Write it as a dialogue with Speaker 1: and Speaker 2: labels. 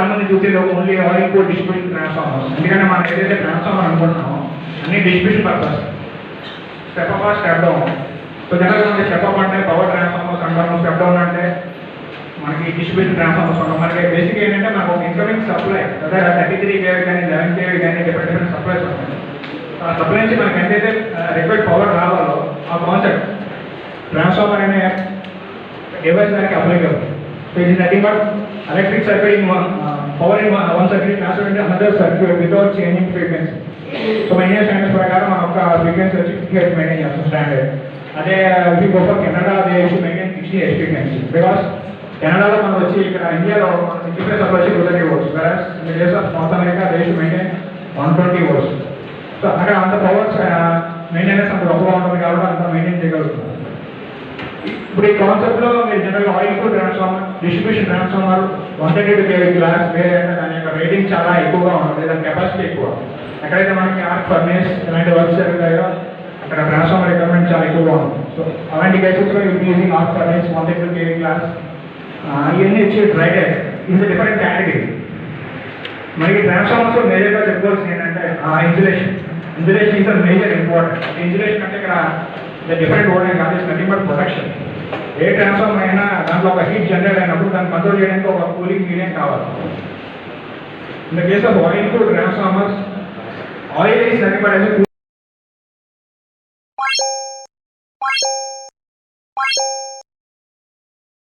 Speaker 1: చాలా మంది చూసేది only oil cool distribution transformers. ఎందుకంటే మనం ఏదైతే ట్రాన్స్ఫార్మర్ అనుకుంటున్నామో అన్ని distribution purpose, step up step down. So జనరల్గా మనకి స్టెప్ అప్ అంటే పవర్ ట్రాన్స్ఫార్మర్స్ అంటాము, స్టెప్ డౌన్ అంటే మనకి డిస్ట్రిబ్యూషన్ ట్రాన్స్ఫార్మర్స్ ఉంటాం. మనకి బేసిక్ ఏంటంటే మనకు ఒక ఇన్కమింగ్ సప్లై అదే 33 kV కానీ 11 kV కానీ డిఫరెంట్ సప్లైస్ ఉంటాయి. ఆ సప్లై నుంచి మనకి ఎంతైతే రిక్వైర్డ్ పవర్ రావాలో ఆ కాన్సెప్ట్ ట్రాన్స్ఫార్మర్ అనే డివైస్ దానికి అప్లికబుల్. సో ఇది nothing but electric circuit in power in one circuit transfer into another circuit without changing frequency. So maintain standards ప్రకారం మనం ఒక ఫ్రీక్వెన్సీ వచ్చి 50 Hz మెయింటైన్ చేస్తాం స్టాండర్డ్. అదే we go for Canada, they use to maintain 60 Hz frequency. Because కెనడాలో మనం వచ్చి ఇక్కడ ఇండియాలో మన 65 సప్లై వచ్చి 230 volts, వెరాస్ in case of north America they use to maintain 120 volts. So అక్కడ అంత పవర్స్ మెయింటెనెన్స్ అంత గొప్పగా ఉంటుంది కాబట్టి అంత మెయింటైన్ చేయగలుగుతుంది. ఇప్పుడు ఈ కాన్సెప్ట్లో మీరు జనరల్గా oil cool transformer, distribution transformer 132 kV glass వేరే అంటే దాని యొక్క రేటింగ్ చాలా ఎక్కువగా ఉంటుంది, దాని కెపాసిటీ ఎక్కువ. ఎక్కడైతే మనకి ఆర్క్ ఫర్నేస్ ఇలాంటి వర్క్స్ జరుగుతాయో అక్కడ ట్రాన్స్ఫార్మర్ రిక్వైర్మెంట్ చాలా ఎక్కువగా ఉంటుంది. సో అలాంటి కేసెస్లో using arc furnace 132 kV glass ఇవన్నీ వచ్చి డ్రైడర్ ఇది డిఫరెంట్ కేటగిరీ. మనకి ట్రాన్స్ఫార్మర్స్లో మేజర్గా చెప్పుకోవాల్సింది ఏంటంటే insulation. Insulation is major important. Insulation అంటే ఇక్కడ డిఫరెంట్ ఓల్డింగ్ కాదు, nothing but protection. A transformer అయినా దాంట్లో ఒక హీట్ జనరేట్ అయినప్పుడు దాన్ని కంట్రోల్ చేయడానికి ఒక కూలింగ్ మీడియం కావాలి. In the case of oil cool transformers, oil is nothing but